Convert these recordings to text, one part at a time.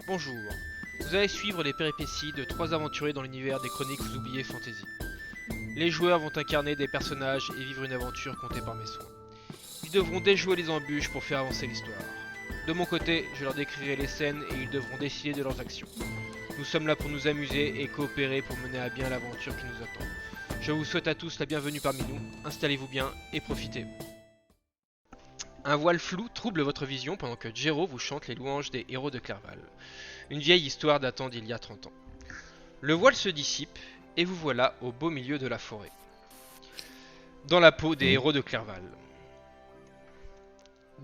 Bonjour. Vous allez suivre les péripéties de trois aventuriers dans l'univers des chroniques oubliées fantasy. Les joueurs vont incarner des personnages et vivre une aventure contée par mes soins. Ils devront déjouer les embûches pour faire avancer l'histoire. De mon côté, je leur décrirai les scènes et ils devront décider de leurs actions. Nous sommes là pour nous amuser et coopérer pour mener à bien l'aventure qui nous attend. Je vous souhaite à tous la bienvenue parmi nous, installez-vous bien et profitez. Un voile flou trouble votre vision pendant que Jero vous chante les louanges des héros de Clerval. Une vieille histoire datant d'il y a 30 ans. Le voile se dissipe et vous voilà au beau milieu de la forêt. Dans la peau des héros de Clerval.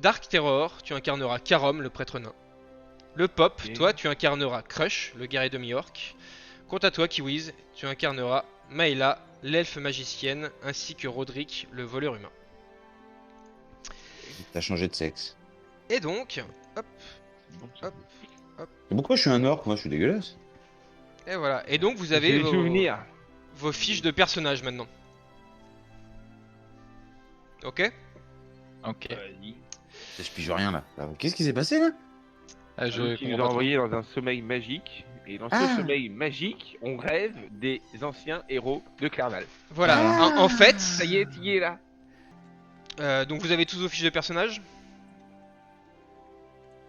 Dark Terror, tu incarneras Karom, le prêtre nain. Le Pop, toi tu incarneras Crush, le guerrier de Miorque. Quant à toi Kiwiz, tu incarneras Maela, l'elfe magicienne, ainsi que Roderick, le voleur humain. T'as changé de sexe. Et donc, hop, hop, hop. Et pourquoi je suis un orc? Moi, je suis dégueulasse. Et voilà. Et donc vous C'est avez des souvenirs. vos fiches de personnages maintenant. Ok. Ok. Je pige rien là. Qu'est-ce qui s'est passé là? Je Qui nous a comprends pas envoyé dans un sommeil magique. Et dans ce sommeil magique, on rêve des anciens héros de Clerval. Voilà. En fait, Ça y est, t'y es là. donc vous avez tous vos fiches de personnages.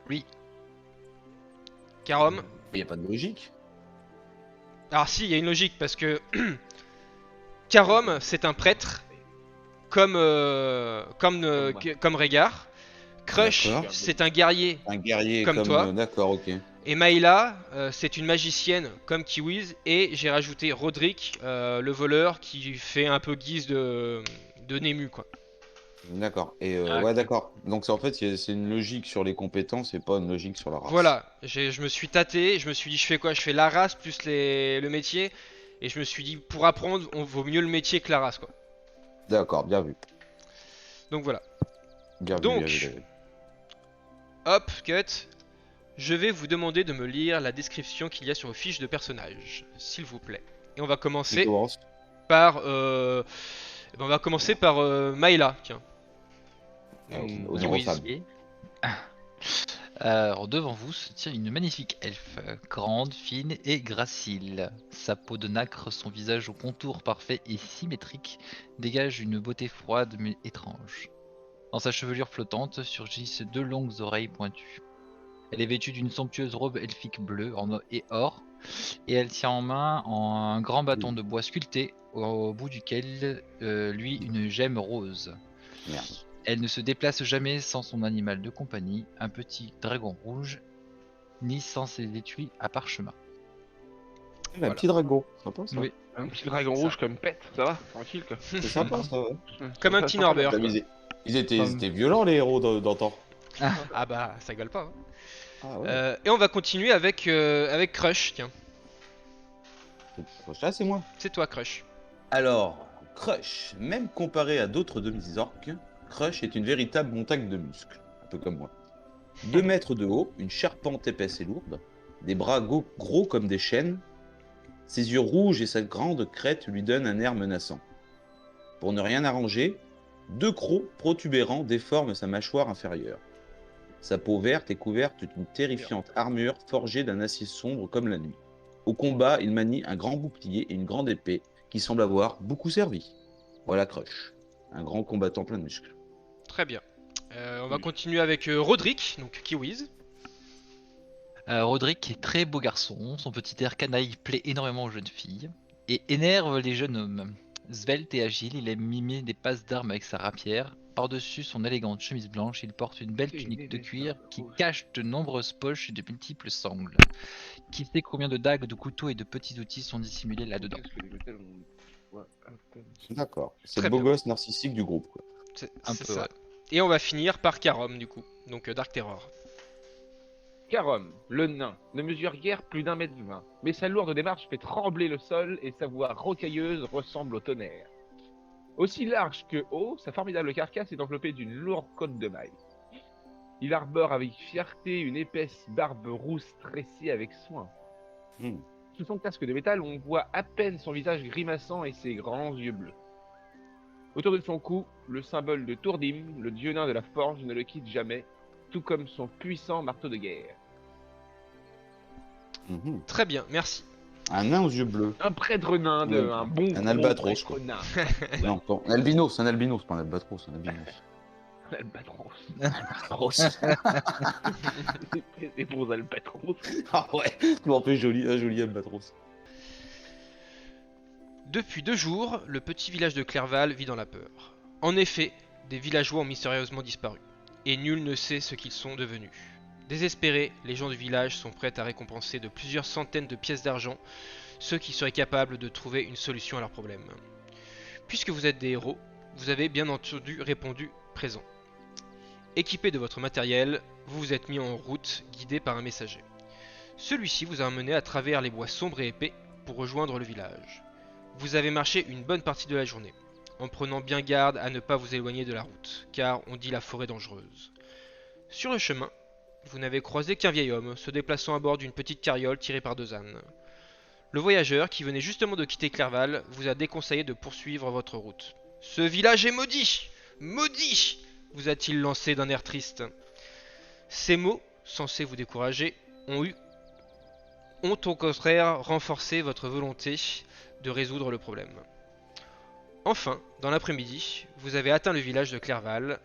Oui. Karom. Il n'y a pas de logique. Alors si, il y a une logique parce que Karom, c'est un prêtre comme comme Régard. Crush, D'accord. c'est un guerrier. Un guerrier Comme toi. D'accord, ok. Et Maïla, c'est une magicienne comme Kiwiz. Et j'ai rajouté Roderick, le voleur, qui fait un peu guise de Nemu, quoi. D'accord. Et Ah, ouais, ok. d'accord. Donc c'est en fait, c'est une logique sur les compétences et pas une logique sur la race. Voilà, je me suis tâté, je me suis dit je fais quoi? Je fais la race plus le métier. Et je me suis dit pour apprendre, on vaut mieux le métier que la race, quoi. D'accord, bien vu. Donc voilà. Bien vu, Donc, bien vu, bien vu. hop, cut. Je vais vous demander de me lire la description qu'il y a sur vos fiches de personnages, s'il vous plaît. Et on va Qui commencer commence? par Maëla, tiens. Honneur aux Kiwiz. femmes. Ok. Alors, devant vous se tient une magnifique elfe, grande, fine et gracile. Sa peau de nacre, son visage au contour parfait et symétrique, dégage une beauté froide mais étrange. Dans sa chevelure flottante surgissent deux longues oreilles pointues. Elle est vêtue d'une somptueuse robe elfique bleue et or, et elle tient en main un grand bâton de bois sculpté, au bout duquel luit une gemme rose. Merde. Elle ne se déplace jamais sans son animal de compagnie, un petit dragon rouge, ni sans ses étuis à parchemin. Un petit dragon. Sympa ça. Oui, Un petit dragon rouge comme pète, ça va, tranquille quoi. C'est sympa ça, ouais. Comme un petit Norbert. Putain, mais ils étaient violents les héros d'antan. Ah bah, ça gueule pas. Hein. Ah ouais. Et on va continuer avec Crush, tiens. Ça, c'est moi. C'est toi, Crush. Alors, Crush, même comparé à d'autres demi-orques, Crush est une véritable montagne de muscles, un peu comme moi. 2 mètres de haut, une charpente épaisse et lourde, des bras gros comme des chaînes, ses yeux rouges et sa grande crête lui donnent un air menaçant. Pour ne rien arranger, 2 crocs protubérants déforment sa mâchoire inférieure. Sa peau verte est couverte d'une terrifiante armure forgée d'un acier sombre comme la nuit. Au combat, il manie un grand bouclier et une grande épée qui semble avoir beaucoup servi. Voilà Crush, un grand combattant plein de muscles. Très bien. On va continuer avec Roderick, donc Kiwiz. Roderick est très beau garçon, son petit air canaille plaît énormément aux jeunes filles et énerve les jeunes hommes. Svelte et agile, il aime mimer des passes d'armes avec sa rapière. Par-dessus son élégante chemise blanche, il porte une belle tunique de cuir qui cache de nombreuses poches et de multiples sangles. Qui sait combien de dagues, de couteaux et de petits outils sont dissimulés là-dedans? D'accord, c'est Très le beau bien. gosse narcissique du groupe, quoi. C'est Un c'est peu, ça. ouais. Et on va finir par Karom, du coup. Donc Dark Terror. Karom, le nain, ne mesure guère plus d'1,20 m, mais sa lourde démarche fait trembler le sol et sa voix rocailleuse ressemble au tonnerre. Aussi large que haut, sa formidable carcasse est enveloppée d'une lourde côte de maille. Il arbore avec fierté une épaisse barbe rousse tressée avec soin. Hmm. Sous son casque de métal, on voit à peine son visage grimaçant et ses grands yeux bleus. Autour de son cou, le symbole de Tourdim, le dieu nain de la forge, ne le quitte jamais, tout comme son puissant marteau de guerre. Mhm. Très bien, merci. Un nain aux yeux bleus. Un prêtre nain, un bon Un gros albatros, prêtre nain. Non, pas- un albinos, pas un albatros, un albinos. Un albatros. Albatros. Des bons albatros. Ah ouais, tu m'en fais joli, un joli albatros. Depuis 2 jours, le petit village de Clerval vit dans la peur. En effet, des villageois ont mystérieusement disparu, et nul ne sait ce qu'ils sont devenus. Désespérés, les gens du village sont prêts à récompenser de plusieurs centaines de pièces d'argent ceux qui seraient capables de trouver une solution à leurs problèmes. Puisque vous êtes des héros, vous avez bien entendu répondu présent. Équipé de votre matériel, vous vous êtes mis en route, guidé par un messager. Celui-ci vous a emmené à travers les bois sombres et épais pour rejoindre le village. Vous avez marché une bonne partie de la journée, en prenant bien garde à ne pas vous éloigner de la route, car on dit la forêt dangereuse. Sur le chemin, vous n'avez croisé qu'un vieil homme, se déplaçant à bord d'une petite carriole tirée par 2 ânes. Le voyageur, qui venait justement de quitter Clerval, vous a déconseillé de poursuivre votre route. « Ce village est maudit ! Maudit !» vous a-t-il lancé d'un air triste. Ces mots, censés vous décourager, ont au contraire renforcé votre volonté de résoudre le problème. Enfin, dans l'après-midi, vous avez atteint le village de Clerval.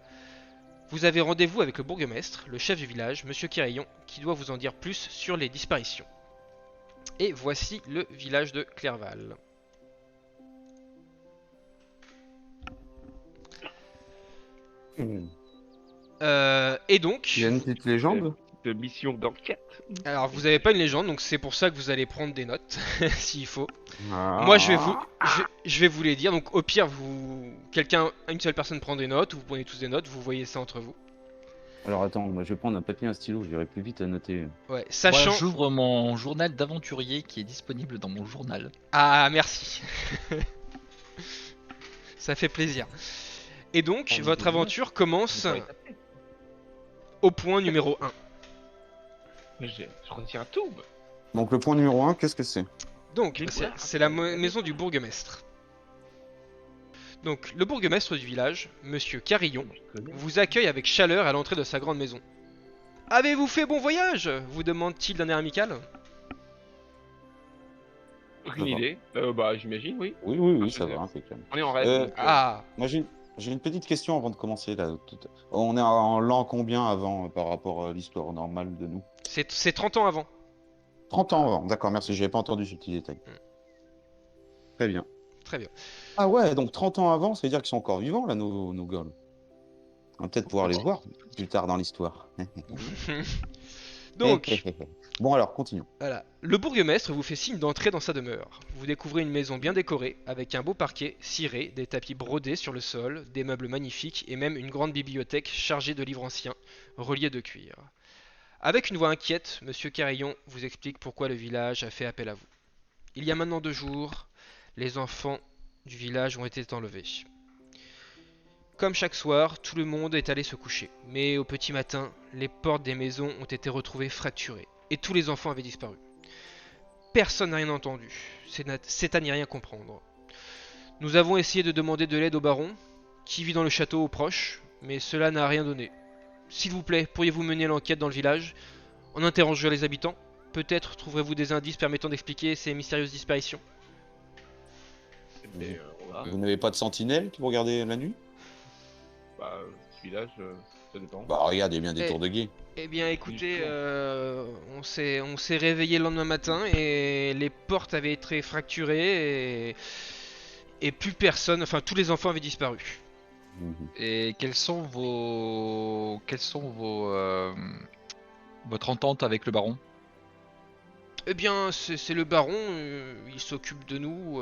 Vous avez rendez-vous avec le bourgmestre, le chef du village, Monsieur Quiraillon, qui doit vous en dire plus sur les disparitions. Et voici le village de Clerval. Et donc, Il y a une petite légende. De mission d'enquête. alors vous n'avez pas une légende, donc c'est pour ça que vous allez prendre des notes, s'il faut. Ah. Moi, je vais vous les dire. Donc, au pire, une seule personne prend des notes, ou vous prenez tous des notes, vous voyez ça entre vous. Alors attends, moi je vais prendre un papier et un stylo, j'irai plus vite à noter. Ouais, Moi, sachant. j'ouvre mon journal d'aventurier qui est disponible dans mon journal. Ah, merci. Ça fait plaisir. Et donc, votre aventure commence au point numéro 1. Je retiens tout. Donc le point numéro 1, qu'est-ce que c'est? Donc, c'est la maison du bourgmestre. Donc, le bourgmestre du village, Monsieur Carillon, vous accueille avec chaleur à l'entrée de sa grande maison. « Avez-vous fait bon voyage ?» vous demande-t-il d'un air amical. Aucune idée. Bah, j'imagine, oui. Oui, ça va, impeccable. On est en rêve. donc, Ah, Moi j'ai une petite question avant de commencer là. On est en l'an combien avant par rapport à l'histoire normale de nous? c'est 30 ans avant. 30 ans avant, d'accord, merci, j'avais pas entendu ce petit détail. Très bien. Très bien. Ah ouais, donc 30 ans avant, ça veut dire qu'ils sont encore vivants là, nos gars. On va peut-être pouvoir les voir plus tard dans l'histoire. Donc, Bon alors, continuons. voilà. Le bourgmestre vous fait signe d'entrer dans sa demeure. Vous découvrez une maison bien décorée, avec un beau parquet ciré, des tapis brodés sur le sol, des meubles magnifiques et même une grande bibliothèque chargée de livres anciens, reliés de cuir. Avec une voix inquiète, Monsieur Carillon vous explique pourquoi le village a fait appel à vous. Il y a maintenant 2 jours, les enfants du village ont été enlevés. Comme chaque soir, tout le monde est allé se coucher. Mais au petit matin, les portes des maisons ont été retrouvées fracturées. Et tous les enfants avaient disparu. Personne n'a rien entendu. C'est à n'y rien comprendre. Nous avons essayé de demander de l'aide au baron, qui vit dans le château au proche, mais cela n'a rien donné. S'il vous plaît, pourriez-vous mener l'enquête dans le village, en interrogeant les habitants? Peut-être trouverez-vous des indices permettant d'expliquer ces mystérieuses disparitions. Mais, voilà. Vous n'avez pas de sentinelle qui vous regardez la nuit? Bah, ce village, ça dépend. Bah regarde, il y a bien des tours de guet. Eh bien écoutez, on s'est réveillé le lendemain matin et les portes avaient été fracturées et plus personne, enfin tous les enfants avaient disparu. Et votre entente avec le baron? Eh bien c'est le baron, il s'occupe de nous,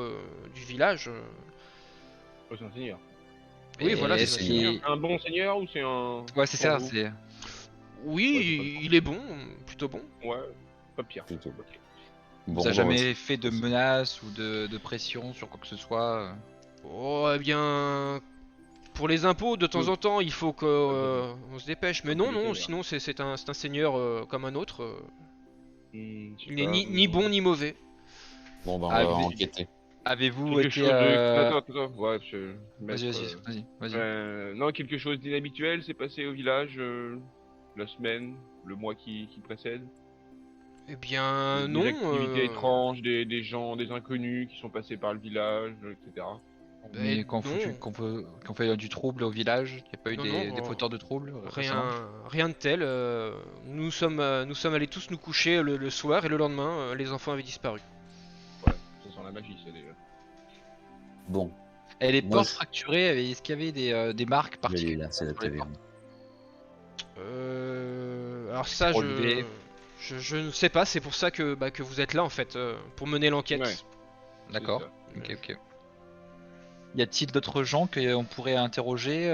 du village. Oh, c'est un seigneur. Oui, Et voilà, c'est est-ce ça. qu'il- Un bon seigneur ou c'est un. Ouais, c'est ça. Pour vous C'est. Oui, il est bon, plutôt bon. Ouais, pas pire. Plutôt. Ok. Bon, Vous a bah, jamais fait de menaces ou de pression sur quoi que ce soit? Oh, eh bien, pour les impôts, de temps en temps, il faut qu'on on se dépêche. Mais non, non, sinon c'est un seigneur comme un autre. Je sais Il n'est pas, ni bon ni mauvais. Bon, bah on Ah, va mais- enquêter. Avez-vous Quelque été. chose de. Attends. Ouais, Vas-y, vas-y. Non, quelque chose d'inhabituel s'est passé au village la semaine, le mois qui précède. Eh bien, Des non. activités étranges, des gens, des inconnus qui sont passés par le village, etc. Mais qu'on non. qu'on fait du trouble au village, il n'y a pas eu Non, des non, fauteurs de trouble récemment? rien de tel. Nous sommes allés tous nous coucher le soir et le lendemain, les enfants avaient disparu. Ouais, ça sent la magie, ça déjà. Bon, Et les Moi, portes je- fracturées, est-ce qu'il y avait des marques elle est particulières là, c'est la sur les portes? taverne. Alors ça, Relevé. je ne sais pas. C'est pour ça que vous êtes là en fait, pour mener l'enquête. Ouais. D'accord. C'est ça. Ok. Y a-t-il d'autres gens qu'on pourrait interroger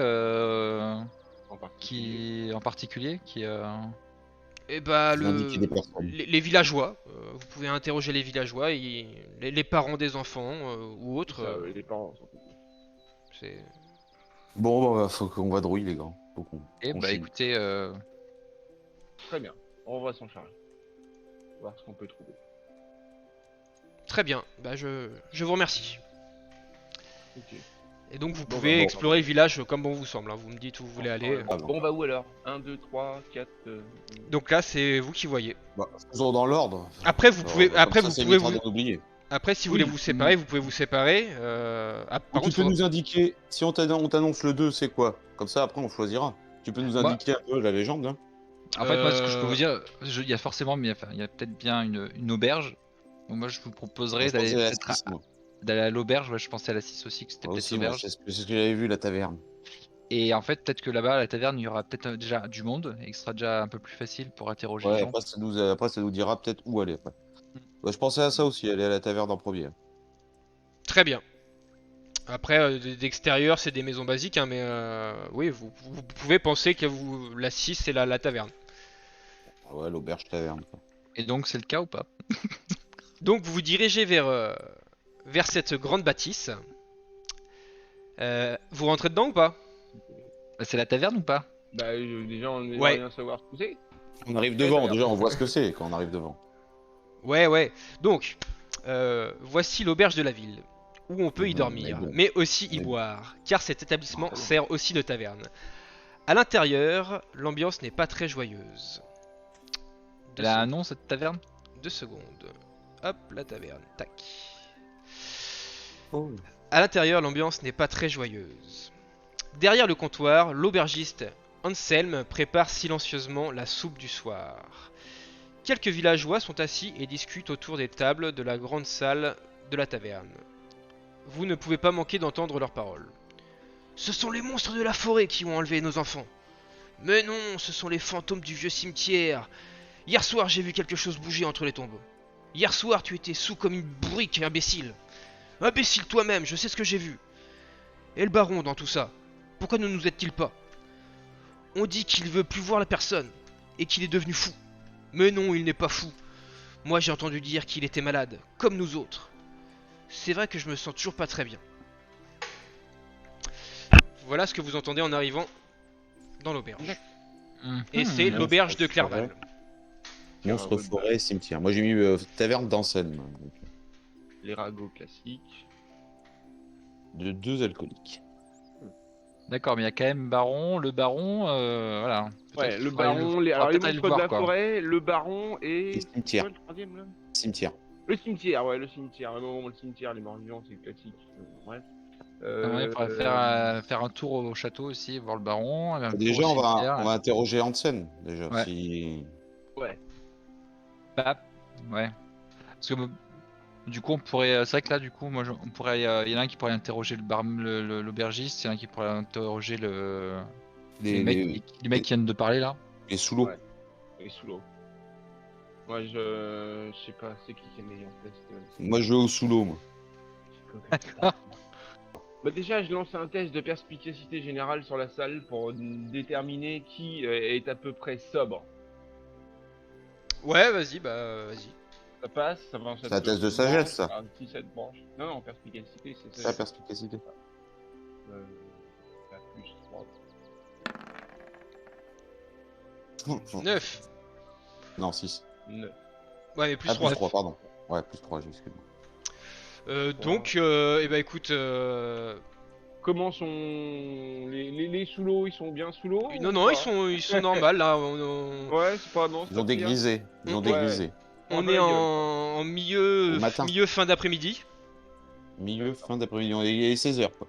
En particulier. en particulier qui Et bah Vous indiquez des personnes. les villageois. Vous pouvez interroger les villageois, les parents des enfants ou C'est autres. ça, les parents sont C'est Bon, bah, faut qu'on vadrouille, les gars. Faut qu'on Eh qu'on bah chine. écoutez, très bien. On va s'en charger. Voir ce qu'on peut trouver. très bien. Bah je vous remercie. Ok. Et donc vous Bon, pouvez bah, explorer le village comme bon vous semble. Hein. Vous me dites où vous voulez aller. Ah, bon. Bon, on va où alors 1, 2, 3, 4. Donc là c'est vous qui voyez. Bah, faisons dans l'ordre. Après vous pouvez, Comme après ça, vous ça pouvez évitera vous, d'en oublier. après si vous Oui. voulez vous séparer, vous pouvez vous séparer. Par Ou tu contre, peux faudra- nous indiquer, si on t'annonce le 2, c'est quoi? Comme ça, après, on choisira. Tu peux nous Moi- indiquer un peu la légende, hein? en fait moi ce que je peux Euh, vous dire, il y a forcément, mais enfin, il y a peut-être bien une auberge. Donc moi je vous proposerais Je pensais à la peut-être 6, moi. d'aller à l'auberge. Ouais, je pensais à la 6 aussi, que c'était Moi peut-être aussi, moi, l'auberge. c'est ce que j'avais vu, la taverne. Et en fait peut-être que là-bas à la taverne il y aura peut-être déjà du monde et que ce sera déjà un peu plus facile pour interroger les Ouais, gens. après, ça nous dira peut-être où aller, après. Ouais, je pensais à ça aussi, aller à la taverne en premier. Très bien. Après d'extérieur c'est des maisons basiques, hein, mais oui vous pouvez penser que la 6 c'est la taverne. Ah ouais, l'auberge taverne, quoi. Et donc c'est le cas ou pas? Donc vous vous dirigez vers cette grande bâtisse. Vous rentrez dedans ou pas? Bah, c'est la taverne ou pas? Bah, déjà, on aimerait Ouais. bien savoir ce que c'est. On arrive devant, taverne. déjà, on voit ce que c'est quand on arrive devant. Ouais. Donc voici l'auberge de la ville où on peut y Mhm, dormir, mais bon. mais aussi y Mais bon. boire, car cet établissement Très bien. sert aussi de taverne. À l'intérieur, l'ambiance n'est pas très joyeuse. Elle a un nom cette taverne? 2 secondes. Hop, la taverne. Tac. Oh. À l'intérieur, l'ambiance n'est pas très joyeuse. Derrière le comptoir, l'aubergiste Anselme prépare silencieusement la soupe du soir. Quelques villageois sont assis et discutent autour des tables de la grande salle de la taverne. Vous ne pouvez pas manquer d'entendre leurs paroles. Ce sont les monstres de la forêt qui ont enlevé nos enfants. Mais non, ce sont les fantômes du vieux cimetière. Hier soir, j'ai vu quelque chose bouger entre les tombeaux. Hier soir, tu étais sous comme une brique, imbécile. Imbécile toi-même, je sais ce que j'ai vu. Et le baron dans tout ça, pourquoi ne nous aide-t-il pas? On dit qu'il veut plus voir la personne, et qu'il est devenu fou. Mais non, il n'est pas fou. Moi j'ai entendu dire qu'il était malade, comme nous autres. C'est vrai que je me sens toujours pas très bien. Voilà ce que vous entendez en arrivant dans l'auberge. Et c'est Mhm. l'auberge de Clerval. Monstre, Ragots de forêt, cimetière. Moi, j'ai mis taverne d'Anselme. Donc, Les ragots classiques. de 2 alcooliques. D'accord, mais il y a quand même Baron, le Baron, voilà. Ouais, Peut-être le faudrait baron, les, faudra alors les peut-être aller monstres le de voir, la quoi. forêt, le baron et. Et cimetière. Quoi, le troisième là Cimetière. Le cimetière, ouais, le cimetière. Bon, le cimetière, les morts vivants, c'est classique. Bref. Ah ouais, il faudrait faire un tour au château aussi, voir le Baron. Un tour Déjà, au on cimetière. va interroger Hansen, déjà. Ouais. Si... Ouais. Bah, ouais. Parce que du coup, on pourrait. C'est vrai que là, du coup, on pourrait. Il y en a un qui pourrait interroger l'aubergiste, il y en a un qui pourrait interroger les mecs qui viennent de parler là. les sous l'eau. Ouais. Et sous l'eau. Moi, je sais pas, c'est qui est le meilleur test. Moi, je vais au sous l'eau, moi. Bah déjà, je lance un test de perspicacité générale sur la salle pour déterminer qui est à peu près sobre. Ouais, vas-y, bah vas-y. Ça passe, ça va. C'est un test de sagesse, ça. Si ça te branche. Non, perspicacité, c'est C'est ça. la perspicacité. Plus 3. 9. Non, 6. 9. Ouais, mais plus Ah, 3. plus 3, pardon. Ouais, plus 3, excuse-moi. Donc, eh ben écoute, Comment sont les sous l'eau? Ils sont bien sous l'eau non, ou non, pas ils sont normaux là. Ouais, c'est pas non. c'est Ils ont pas pire. dégrisé. Ils ont Ouais. dégrisé. On pas est la gueule. en milieu, Au matin. milieu fin d'après-midi. Milieu, fin d'après-midi, il est 16h quoi.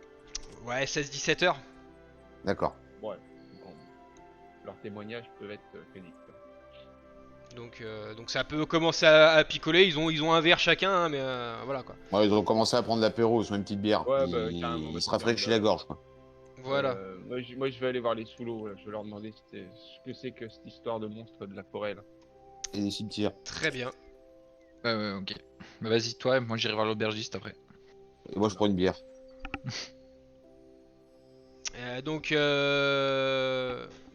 Ouais, 16-17 heures. D'accord. Ouais. Bon. Leurs témoignages peuvent être crédibles. Donc ça peut commencer à picoler. Ils ont un verre chacun, hein, mais voilà quoi. Ouais, ils ont commencé à prendre l'apéro, sur une petite bière. Ouais, bah, carrément, Ils bah, se c'est rafraîchissent bien, la gorge quoi. Voilà. Moi, je vais aller voir les sous-lots. Là. Je vais leur demander ce que c'est que cette histoire de monstre de la forêt. Là. Et des cimetières. Très bien. Ouais, ok. Bah vas-y toi, moi j'irai voir l'aubergiste après. Et moi je prends une bière. Donc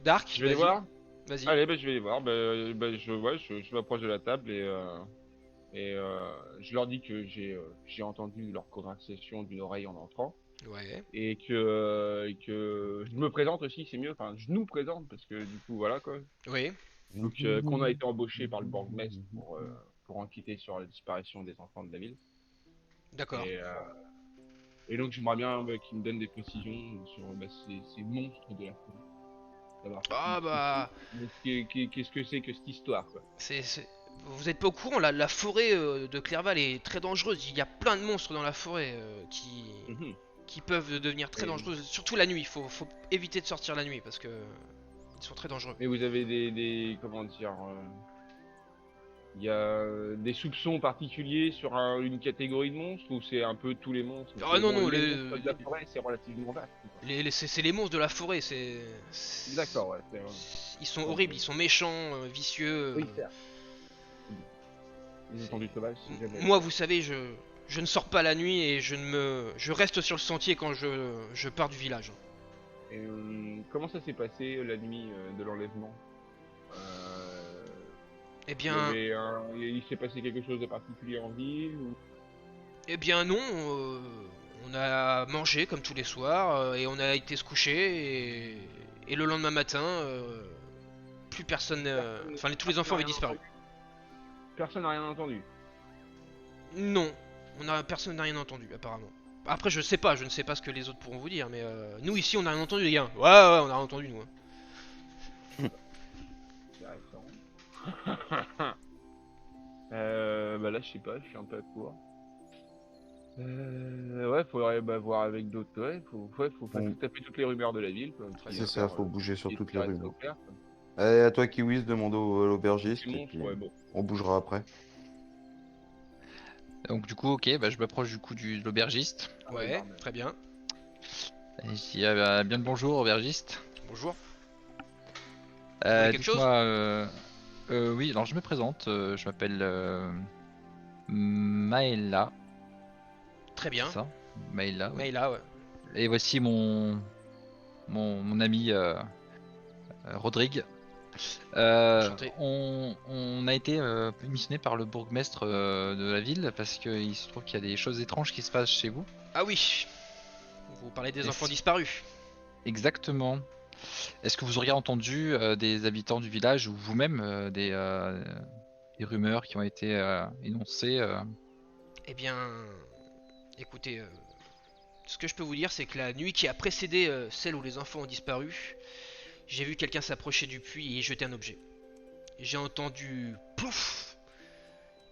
Dark, Je vais les vas-y. voir. Vas-y. Allez, bah, je vais les voir. Je m'approche de la table et je leur dis que j'ai entendu leur conversation d'une oreille en entrant Ouais. et que je me présente aussi, c'est mieux. Enfin, je nous présente parce que du coup, voilà quoi. Oui. Donc, qu'on a été embauché par le bourgmestre pour enquêter sur la disparition des enfants de la ville. D'accord. Et, donc, j'aimerais bien qu'ils me donnent des précisions sur ces monstres de la forêt. Savoir Ah bah, qu'est-ce que c'est que cette histoire, quoi. vous êtes pas au courant, la forêt de Clerval est très dangereuse. Il y a plein de monstres dans la forêt Mhm. qui peuvent devenir très Et- dangereuses. Surtout la nuit. Faut éviter de sortir la nuit parce que ils sont très dangereux. Mais vous avez comment dire, il y a des soupçons particuliers sur une catégorie de monstres ou c'est un peu tous les monstres? Ah Parce que, non, bon, non, les monstres de la forêt, c'est relativement vaste. Quoi. c'est les monstres de la forêt. D'accord, ouais. Ils sont horribles, ils sont méchants, vicieux. Oui, certes. Les étendues sauvages, c'est jamais. Moi, vous savez, je ne sors pas la nuit et je reste sur le sentier quand je pars du village. Et, comment ça s'est passé la nuit de l'enlèvement? Eh bien, Il s'est passé quelque chose de particulier en ville ou... eh bien non. On a mangé comme tous les soirs et on a été se coucher et le lendemain matin, plus personne. Enfin, tous les enfants avaient disparu. Personne n'a rien entendu. Non, personne n'a rien entendu apparemment. Après, je ne sais pas ce que les autres pourront vous dire, mais nous ici, on n'a rien entendu, les gars. Ouais, on a rien entendu, nous. Intéressant. Bah là, je sais pas, je suis un peu à court. Ouais, faudrait voir avec d'autres. Ouais, faut taper toutes les rumeurs de la ville. Quoi. C'est ça, faut bouger sur toutes les disparaître rumeurs. au clair, quoi. Allez, à toi Kiwis, demande à l'aubergiste. Les Et monstres, puis ouais, bon. on bougera après. Donc du coup, ok, bah je m'approche du coup de l'aubergiste. Ouais, très bien. Et je dis bien le bonjour aubergiste. Bonjour. avez quelque Dites-moi, oui, alors je me présente, je m'appelle Maëla, Très bien. c'est ça Maëla, oui. Mais là, ouais. Et voici mon ami Rodrigue. Enchanté. On a été missionné par le bourgmestre de la ville parce qu'il se trouve qu'il y a des choses étranges qui se passent chez vous. Ah oui. Vous parlez des Et enfants si- disparus. Exactement. Est-ce que vous auriez entendu des habitants du village ou vous-même des rumeurs qui ont été énoncées Eh bien, écoutez, ce que je peux vous dire, c'est que la nuit qui a précédé celle où les enfants ont disparu, j'ai vu quelqu'un s'approcher du puits et y jeter un objet. J'ai entendu pouf,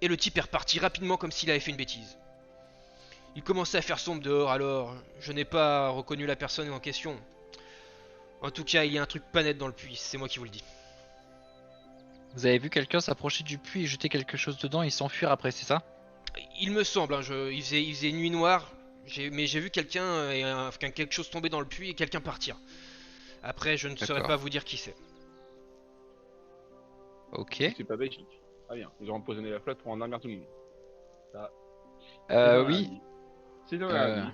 et le type est reparti rapidement comme s'il avait fait une bêtise. Il commençait à faire sombre dehors, alors je n'ai pas reconnu la personne en question. En tout cas, il y a un truc pas net dans le puits, c'est moi qui vous le dis. Vous avez vu quelqu'un s'approcher du puits et jeter quelque chose dedans et s'enfuir après, c'est ça? Il me semble, hein, il faisait nuit noire, mais j'ai vu quelqu'un et quelque chose tomber dans le puits et quelqu'un partir. Après, je ne saurais D'accord. pas vous dire qui c'est. Ok. C'est pas Belgique. Très bien. Ils ont empoisonné la flotte pour en dormir tout le monde. Ça, c'est dans la Oui. vie. C'est dans la vie.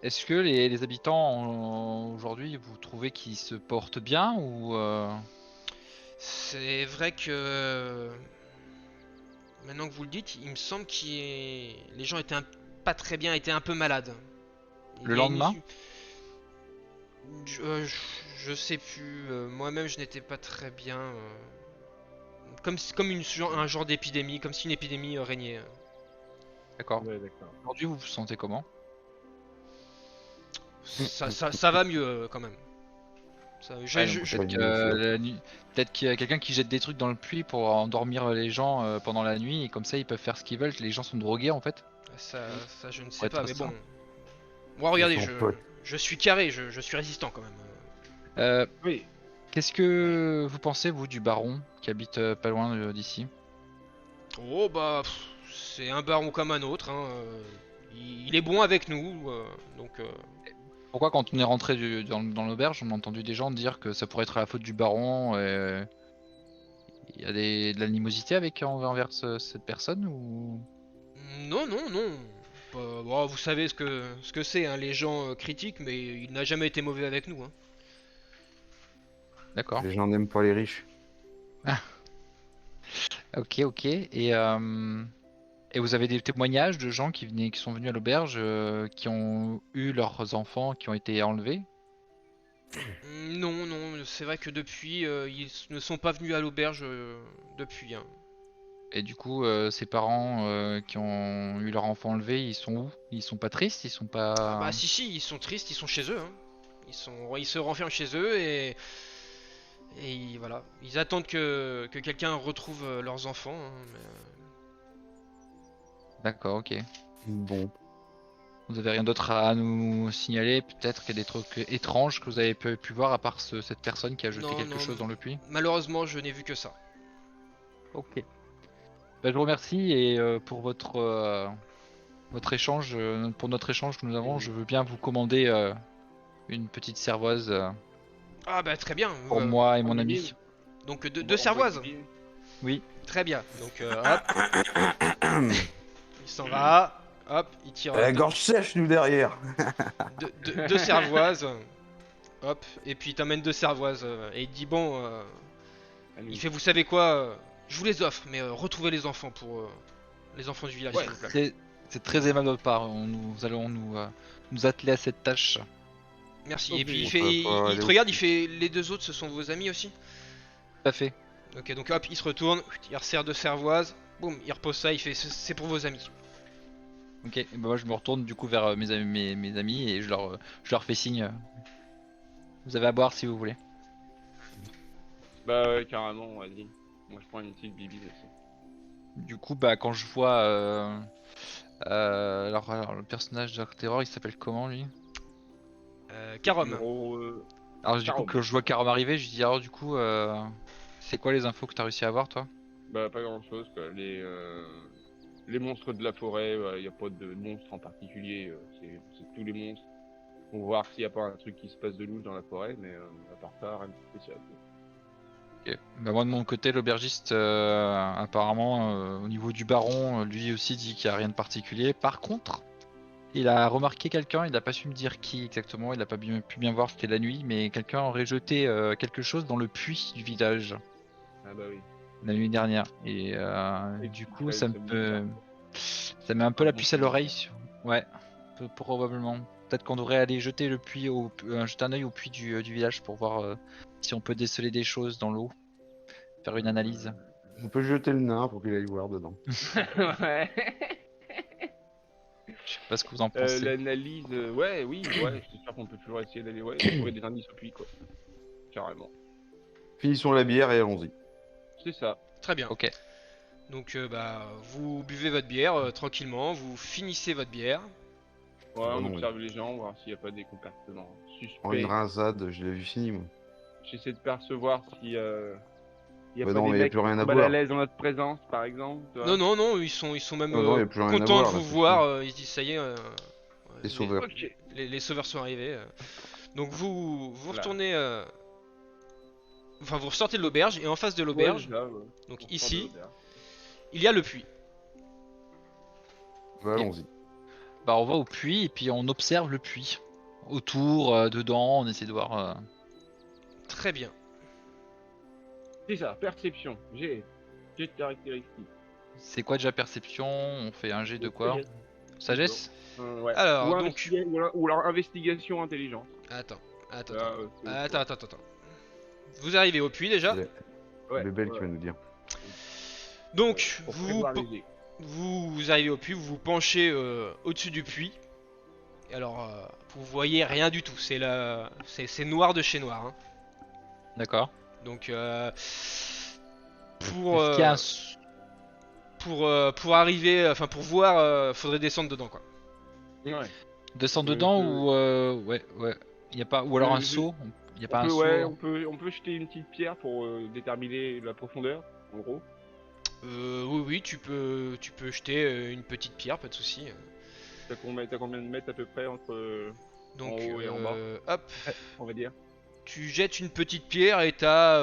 Est-ce que les habitants aujourd'hui, vous trouvez qu'ils se portent bien ou C'est vrai que maintenant que vous le dites, il me semble que les gens étaient pas très bien, étaient un peu malades. Il Le y a une lendemain issue- je sais plus. Moi-même, je n'étais pas très bien. Comme un genre d'épidémie, comme si une épidémie régnait. D'accord. Ouais, d'accord. Aujourd'hui, vous vous sentez comment? Ça va mieux quand même. Ça, Ouais, donc peut-être qu'il y a quelqu'un qui jette des trucs dans le puits pour endormir les gens pendant la nuit et comme ça ils peuvent faire ce qu'ils veulent. Les gens sont drogués en fait. ça, je ne sais Pourrait pas, être mais ça. bon. Moi, regardez, Ils sont potes. je suis carré, je suis résistant quand même. Oui. Qu'est-ce que vous pensez vous du baron qui habite pas loin d'ici? Oh bah, c'est un baron comme un autre, hein. Il est bon avec nous, donc. Pourquoi quand on est rentré dans l'auberge, on a entendu des gens dire que ça pourrait être la faute du baron et il y a de l'animosité envers cette personne ou... Non, non, non. Bon, vous savez ce que c'est, hein, les gens critiquent, mais il n'a jamais été mauvais avec nous, hein. D'accord. Les gens n'aiment pas les riches. Ok, ok. Et vous avez des témoignages de gens qui sont venus à l'auberge, qui ont eu leurs enfants qui ont été enlevés? Non, non, c'est vrai que depuis, ils ne sont pas venus à l'auberge depuis, hein. Et du coup, ces parents qui ont eu leur enfant enlevé, ils sont où? Ils sont pas tristes? Ils sont Ah pas... bah si, ils sont tristes, ils sont chez eux, hein. Ils se renferment chez eux et voilà. Ils attendent que quelqu'un retrouve leurs enfants, hein, D'accord, ok. Bon. Vous avez rien d'autre à nous signaler? Peut-être qu'il y a des trucs étranges que vous avez pu voir à part cette personne qui a jeté Non, quelque non, chose dans le puits? malheureusement, je n'ai vu que ça. Ok. Bah, je vous remercie et pour votre échange, pour notre échange que nous avons, je veux bien vous commander une petite cervoise Ah bah très bien. pour moi et en mon ami. minime. Donc On deux va cervoises. deviner. Oui. Très bien. Donc hop, il s'en va. Hop, il tire La gorge sèche, nous, derrière. deux cervoises. Hop, et puis il t'amène deux cervoises. Et il dit bon, Allez. il fait vous savez quoi, je vous les offre, mais retrouvez les enfants pour les enfants du village, Ouais, s'il vous plaît. C'est très aimable de votre part. Nous allons nous atteler à cette tâche. Merci. Ok. Et puis il On fait, peut pas il aller te au- regarde, il fait les deux autres, ce sont vos amis aussi. Tout à fait. Ok, donc hop, il se retourne, il resserre deux cervoises. Boum, il repose ça, il fait c'est pour vos amis. Ok. Et bah, moi, je me retourne du coup vers mes amis et je leur fais signe. Vous avez à boire si vous voulez. Bah ouais, carrément, vas-y. Moi je prends une petite bibi aussi. Du coup, bah, quand je vois. Alors, le personnage de Dark Terror, il s'appelle comment lui? Karom. Gros, Alors, du coup, Carob. que je vois Karam arriver, je lui dis alors, du coup, c'est quoi les infos que t'as réussi à avoir toi? Bah pas grand chose quoi. Les monstres de la forêt, il n'y a pas de monstres en particulier, c'est tous les monstres. Pour voir s'il n'y a pas un truc qui se passe de louche dans la forêt, mais à part ça, rien de spécial. Ok. Bah, moi, de mon côté, l'aubergiste, apparemment, au niveau du baron, lui aussi dit qu'il n'y a rien de particulier. Par contre, il a remarqué quelqu'un, il n'a pas su me dire qui exactement, il n'a pas pu bien voir, c'était la nuit, mais quelqu'un aurait jeté quelque chose dans le puits du village Ah bah oui. la nuit dernière. Et Et du puis, coup, ouais, ça me ça bouge peut... pas. Ça met un peu Un la bon puce à signal. l'oreille. Ouais, probablement. Peut-être qu'on devrait aller jeter jeter un œil au puits du village pour voir si on peut déceler des choses dans l'eau, faire une analyse. On peut jeter le nain pour qu'il aille voir dedans. Ouais. Je sais pas ce que vous en pensez. L'analyse, ouais, oui, ouais, c'est sûr qu'on peut toujours essayer d'aller, ouais, trouver des indices au puits, quoi. Carrément. Finissons la bière et allons-y. C'est ça. Très bien. Ok. Donc bah vous buvez votre bière tranquillement, vous finissez votre bière. Ouais, Ah on non, observe les gens, voir s'il n'y a pas des comportements Oh, une suspects. rasade, je l'ai vu fini, moi. J'essaie de percevoir s'il y a Bah pas non, des mais y a mecs plus rien qui à sont mal à boire. l'aise dans notre présence, par exemple. tu vois. Non, non, non, ils sont même Non, non, y a plus rien à contents voir, de là, vous c'est voir. fini. Ils se disent ça y est, Les les, sauveurs. Ok. les sauveurs sont arrivés. Donc vous Là. retournez, enfin vous ressortez de l'auberge et en face de Ouais, l'auberge, là, ouais. donc On sort de ici, l'auberge. il y a le puits. Bah, allons-y. Bah on va au puits et puis on observe le puits. Autour, dedans, on essaie de voir. Très bien. C'est ça, perception. J'ai de caractéristiques. C'est quoi déjà perception? On fait un jet de quoi? Sagesse? Ouais. Alors, ou, donc- ou alors investigation intelligente. Attends, attends, Là, c'est autre chose. attends. Vous arrivez au puits déjà. C'est Ouais, Bébel qui ouais. va nous dire. Donc Pour vous prévoir les dés. vous arrivez au puits, vous vous penchez au-dessus du puits. Et alors vous voyez rien du tout. C'est noir de chez noir, hein. D'accord. Donc pour Est-ce qu'il y a pour arriver, enfin pour voir, faudrait descendre dedans quoi. Ouais. descendre Euh, dedans je- ou ouais, ouais. Il y a pas ou alors un je- saut. Il y a On pas un peut, saut. ouais, on peut jeter une petite pierre pour déterminer la profondeur, en gros. Oui oui, tu peux jeter une petite pierre, pas de souci. T'as combien de mètres à peu près entre Donc en haut et en bas, hop, on va dire. tu jettes une petite pierre et t'as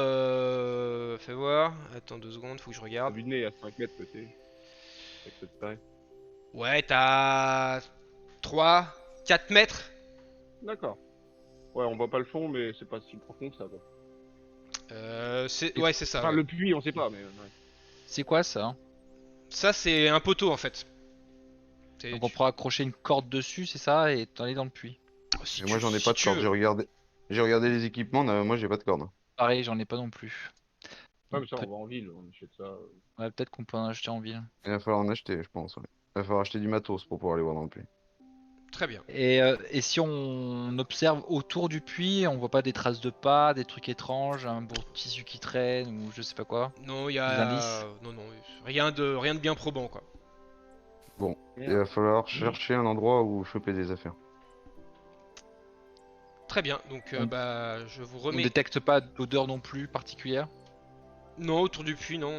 fais voir. Attends 2 secondes, faut que je À regarde. vue de nez, à 5 mètres peut-être. Ça te paraît. Ouais, t'as 3, 4 mètres. D'accord. Ouais, on voit pas le fond, mais c'est pas si profond que ça, quoi. Ouais, c'est ça. Enfin, Ouais. le puits, on sait pas, mais ouais. C'est quoi ça? Ça, c'est un poteau en fait. Donc on pourra accrocher une corde dessus, c'est ça, et aller dans le puits. Si Et moi, j'en ai si pas de tu corde. veux. J'ai regardé les équipements. Moi, j'ai pas de corde. Pareil, j'en ai pas non plus. Ouais, mais ça, on Peut- va en ville, on achète ça. Ouais, peut-être qu'on peut en acheter en ville. Il va falloir en acheter, je pense. Ouais. Il va falloir acheter du matos pour pouvoir aller voir dans le puits. Très bien. Et si on observe autour du puits, on voit pas des traces de pas, des trucs étranges, un bout de tissu qui traîne ou je sais pas quoi. Non, il y Des a indices. non rien de bien probant quoi. Bon, il Merde. va falloir chercher un endroit où choper des affaires. Très bien. Donc On- bah je vous On remets. détecte pas d'odeur non plus particulière. Non, autour du puits non.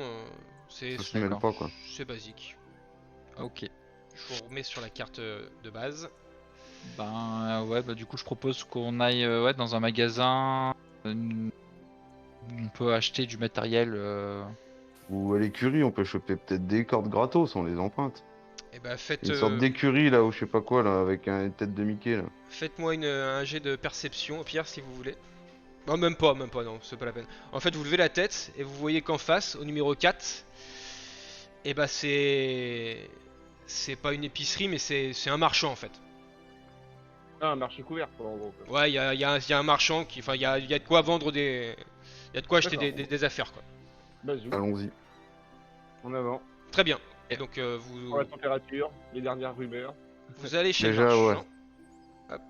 C'est Ça se mêle d'accord. pas, quoi. c'est basique. Ok. Je vous remets sur la carte de base. Ben ouais, bah du coup je propose qu'on aille ouais, dans un magasin. On peut acheter du matériel. Ou à l'écurie, on peut choper peut-être des cordes gratos, on les emprunte. Et bah faites Une sorte d'écurie, là, ou je sais pas quoi, là, avec une tête de Mickey, là. faites-moi un jet de perception au pire si vous voulez. Non, même pas, non, c'est pas la peine. En fait, vous levez la tête et vous voyez qu'en face, au numéro 4, et bah c'est pas une épicerie, mais c'est un marchand en fait. Ah, un marché couvert, quoi, en gros. Quoi. Ouais, il y a un marchand qui. Enfin, il y a de quoi vendre des. Il y a de quoi acheter D'accord. des affaires quoi. Vas-y, Allons-y. en avant. Très bien. Et- Donc Pour la température, les dernières rumeurs. vous allez chez le Déjà, marchand.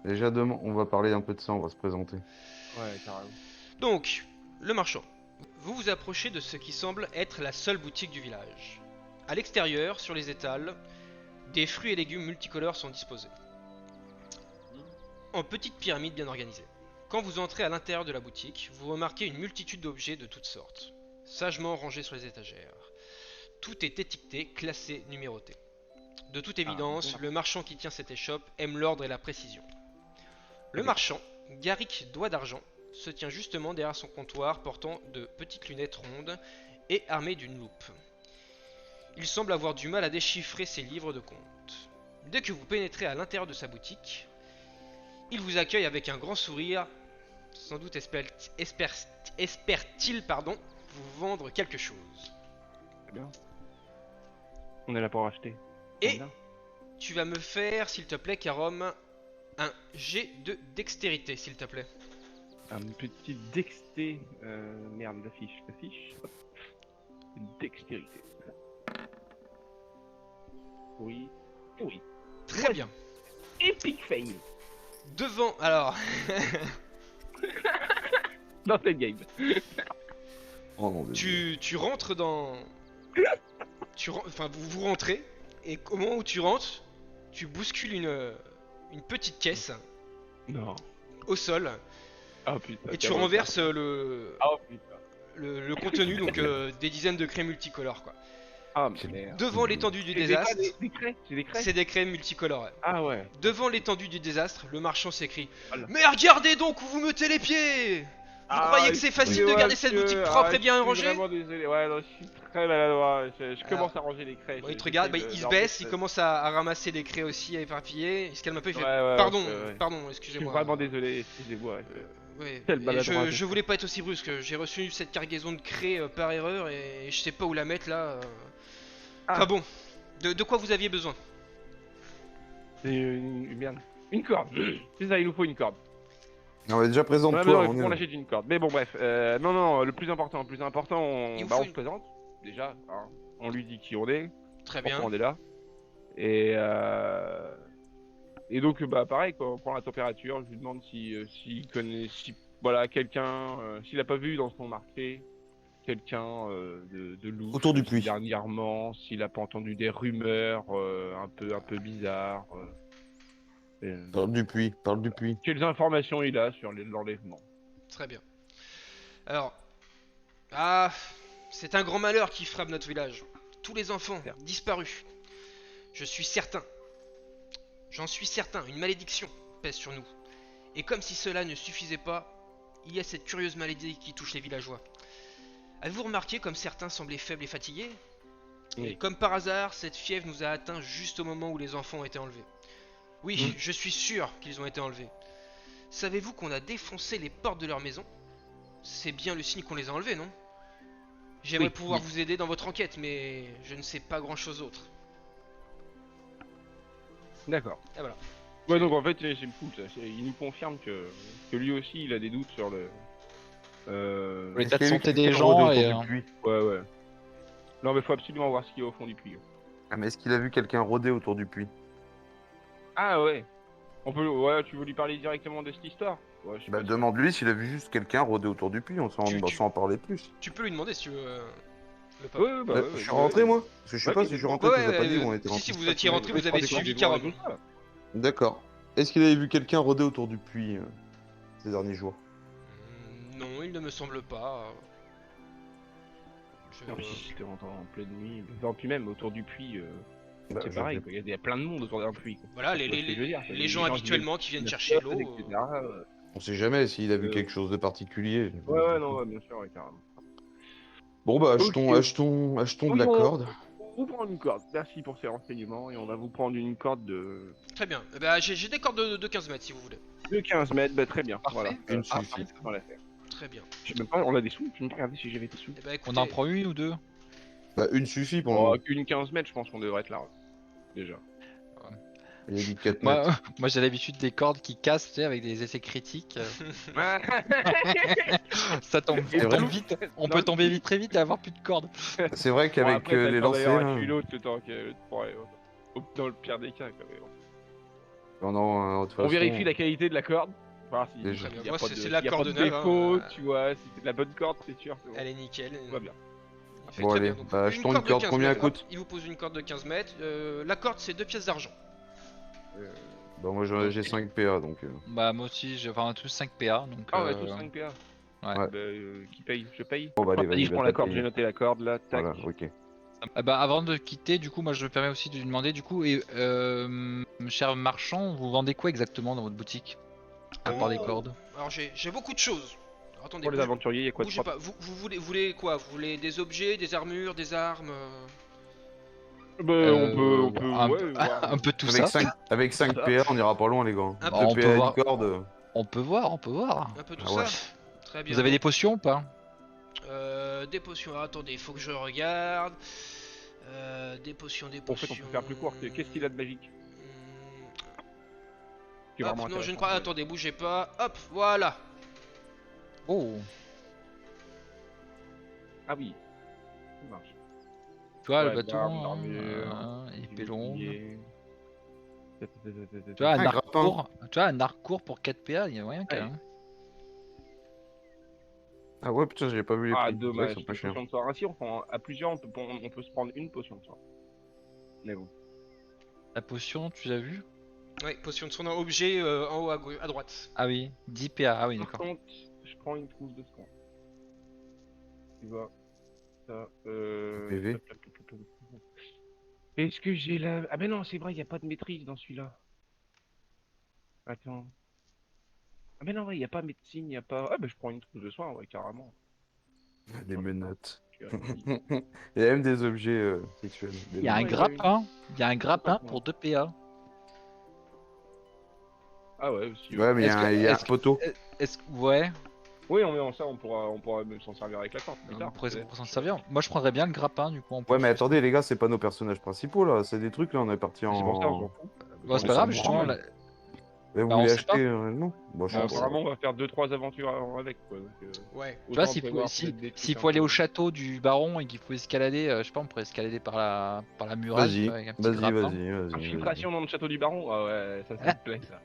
Déjà, demain, on va parler un peu de ça, on va se présenter. Ouais, carrément. Donc, le marchand. Vous vous approchez de ce qui semble être la seule boutique du village. À l'extérieur, sur les étals, des fruits et légumes multicolores sont disposés. En petite pyramide bien organisée. Quand vous entrez à l'intérieur de la boutique, vous remarquez une multitude d'objets de toutes sortes, sagement rangés sur les étagères. Tout est étiqueté, classé, numéroté. De toute évidence, bon. le marchand qui tient cette échoppe aime l'ordre et la précision. Le marchand, Garrick Doigt d'Argent, se tient justement derrière son comptoir portant de petites lunettes rondes et armé d'une loupe. Il semble avoir du mal à déchiffrer ses livres de compte. Dès que vous pénétrez à l'intérieur de sa boutique, il vous accueille avec un grand sourire. Sans doute espère-t-il vous vendre quelque chose. C'est bien. On est là pour acheter. Et tu vas me faire, s'il te plaît, Karom, un jet de dextérité, s'il te plaît. Un petit dexté. Merde, l'affiche. Hop. Dextérité. Oui. Oui. Très bien. Epic fail. Devant, alors, Dans cette game. Oh mon dieu. tu rentres dans... Enfin, vous rentrez, et au moment où tu rentres, tu bouscules une petite caisse Non. au sol, Ah putain. et tu renverses Ah putain. le contenu, donc des dizaines de craies multicolores, quoi. Ah merde. Devant l'étendue du C'est désastre, des craies. C'est des craies. c'est des craies multicolores. Ouais. Ah ouais. Devant l'étendue du désastre, le marchand s'écrie Voilà. Mais regardez donc où vous mettez les pieds! Vous Ah, croyez que c'est facile de garder cette boutique propre et bien Je rangée? suis vraiment désolé. Ouais, non, je suis très maladroit. Je commence à ranger les craies. Bon, il te regarde, bah, il se baisse, il commence à ramasser les craies aussi, à éparpiller, il se calme un peu, il fait Pardon, Je suis excusez-moi. vraiment désolé. Excusez-moi. Ouais, Quel et maladroit. je voulais pas être aussi brusque, j'ai reçu cette cargaison de craies par erreur et je sais pas où la mettre là. Ah. Enfin bon, de quoi vous aviez besoin? C'est merde. Une corde. C'est ça, il nous faut une corde. On va déjà Ouais, présenter mais toi. non, il on faut est qu'on là. achète une corde. Mais bon, bref. Non, le plus important, Il vous on faut se une- présente. Déjà, hein. On lui dit qui on est, Très pourquoi bien. on est là. Et donc, bah, pareil, quoi, on prend la température. Je lui demande s'il connaît. voilà, quelqu'un, s'il a pas vu dans son marché, quelqu'un de louche Autour du puits. dernièrement, s'il a pas entendu des rumeurs un peu bizarres. Parle du puits, parle du puits. Quelles informations il a sur l'enlèvement? Très bien. Alors, ah, c'est un grand malheur qui frappe notre village. Tous les enfants Certes. disparus. Je suis certain. J'en suis certain, une malédiction pèse sur nous. Et comme si cela ne suffisait pas, il y a cette curieuse maladie qui touche les villageois. Avez-vous remarqué comme certains semblaient faibles et fatigués? Oui. Et comme par hasard, cette fièvre nous a atteints juste au moment où les enfants ont été enlevés. Oui, je suis sûr qu'ils ont été enlevés. Savez-vous qu'on a défoncé les portes de leur maison? C'est bien le signe qu'on les a enlevés, non? J'aimerais Oui, pouvoir oui. vous aider dans votre enquête, mais je ne sais pas grand-chose d'autre. D'accord. Et voilà. Ouais, donc en fait, c'est le foot. Il nous confirme que lui aussi, il a des doutes sur le. L'état de Est-ce qu'il y a eu santé des quelqu'un gens rôder et autour du puits Ouais, ouais. Non, mais faut absolument voir ce qu'il y a au fond du puits. Ah, mais est-ce qu'il a vu quelqu'un rôder autour du puits? Ah ouais. Ouais, tu veux lui parler directement de cette histoire? Ouais, je sais Bah, pas si- demande-lui s'il a vu juste quelqu'un rôder autour du puits, on s'en en parler plus. Tu peux lui demander si tu veux, le pape. Ouais, ouais, bah ouais, Je suis ouais, rentré ouais. moi? Parce que je sais Ouais, pas mais si je suis bon. rentré, Ouais, tu nous as pas dit ouais, où on était si, rentré. si vous étiez rentré, vous avez suivi des droits et Carom. tout ça. D'accord. Est-ce qu'il avait vu quelqu'un rôder autour du puits ces derniers jours? Non, il ne me semble pas. Je- Non, mais si c'était en pleine nuit. Non, puis même autour du puits, Bah, c'est je pareil, sais quoi. Il y a plein de monde autour d'un puits, quoi. Voilà, Tu vois ce que je veux dire, quoi. les gens qui habituellement qui viennent viennent chercher l'eau. etc. On sait jamais s'il a vu Euh, quelque chose de particulier. Ouais, ouais, non, ouais, bien sûr, ouais, carrément. Bon bah achetons, Ok. achetons de la Oui, corde. On vous prend une corde. Merci pour ces renseignements et on va vous prendre une corde Très bien. Eh ben, j'ai des cordes de 15 mètres si vous voulez. de 15 mètres. Bah, très bien. Parfait. Voilà. Une Parfait, suffit. dans l'affaire. Très bien. Je sais même pas, on a des sous. Je vais me regarder si j'avais des sous. Eh ben, On écoutez, en prend une ou deux? Bah une suffit pour le Oh, moment. qu'une 15 mètres, je pense qu'on devrait être là. Déjà. Il a dit 4 Moi, mètres. moi j'ai l'habitude des cordes qui cassent, tu sais, avec des essais critiques. Ça tombe, Et on vrai. tombe vite, on Non, peut tomber vite très vite et avoir plus de cordes. C'est vrai Bon, qu'avec après, t'as les le temps lancers, d'ailleurs là, à tuer l'autre le temps que dans le pire des cas, quand même. pendant, de toute On façon, vérifie la qualité de la corde. Voir si Déjà. il Très bien. y a Moi, pas c'est de, de la s'il y a corde pas de neuve, défaut, hein. tu vois, si c'est de la bonne corde, c'est sûr. C'est bon. Elle est nickel. Tout va bien. Il fait Bon, très allez, bien. Donc, bah, achetons une corde, 15 combien mètres, elle coûte hop, il vous pose une corde de 15 mètres. La corde, c'est 2 pièces d'argent. Bah moi j'ai 5 PA donc. Bah moi aussi, on a tous 5 PA, donc Ah, on a tous 5 PA. ouais. Bah, qui paye? Je paye. Bon bah allez, Vas-y, vas-y, je prends la corde, payer. j'ai noté la corde là, tac. Voilà, ok. Ah bah avant de quitter, du coup, moi je me permets aussi de lui demander, du coup, et cher marchand, vous vendez quoi exactement dans votre boutique? À part des cordes. Alors, j'ai beaucoup de choses. Alors, attendez, Pour les aventuriers, il y a quoi de bougez propre? pas. Vous voulez quoi? Vous voulez des objets, des armures, des armes Bah, on peut, un, ouais, voir. un peu tout ça. Avec 5 PA on ira pas loin les gars. Un peu. 2 On peut PA et voir. une corde. On peut voir, on peut voir. Un peu tout Ah ça ouais. Très bien. Vous avez des potions ou pas? Des potions. Alors, attendez, il faut que je regarde. Des potions, des En potions. fait, on peut faire plus court. Qu'est-ce qu'il a de magique? Qui est Hop, vraiment non, je ne intéressant. crois. Attendez, bougez pas. Hop, voilà. Oh. Ah oui. Ça marche. Tu vois, Ouais, le bâton, l'arme, l'armure, épée longue. bouclier. Tu vois, un Un arc grappin. court. Tu vois, un arc court pour 4 PA, il y a moyen quand Ouais. même. Ah ouais putain j'ai pas vu les Ah, prix. C'est vrai que dommage. c'est pas Une cher. potion de sort. Ainsi, à plusieurs, on peut se prendre une potion de sort. Mais bon. La potion, tu l'as vu? Oui, potion de son objet en haut à droite. Ah oui, 10 PA, ah oui, Par d'accord. contre, je prends une trousse de soin. Tu vois. Ça, PV. Est-ce que j'ai la... Ah ben non, c'est vrai, il n'y a pas de maîtrise dans celui-là. Attends. Ah ben non, ouais, il n'y a pas médecine, il n'y a pas... Ah ben je prends une trousse de soin, ouais, carrément. Des menottes. Tu vois. Il y a même des objets sexuels. Il y a un Ouais, grappin, il y a un grappin Complètement. pour 2 PA. Ah ouais, aussi. Ouais mais il y Est-ce a que- un, il y a un est-ce que- poteau. Est-ce que... Ouais, Oui, on pourra même s'en servir avec la corde plus tard. on pourrait peut-être. s'en servir. Moi je prendrais bien le grappin du coup en plus. Ouais mais attendez les gars c'est pas nos personnages principaux là, c'est des trucs là on est parti C'est pour ça, on en. s'en fout. Bon, c'est on pas s'en grave, branle. justement. Mais vous Bah, on voulez sait pas. acheter non bon, je sais Bon, pas. apparemment, on va faire 2-3 aventures avec, quoi. Donc, Ouais. Tu vois, autant s'il faut, prévoir si- peut-être des trucs s'il un faut aller peu- au château du baron et qu'il faut escalader, je sais pas, on pourrait escalader par la muraille, tu Vas-y, vois, avec un petit vas-y, grappin. vas-y, vas-y. Infiltration dans le château du baron? Ah ouais, ça me plaît, ça.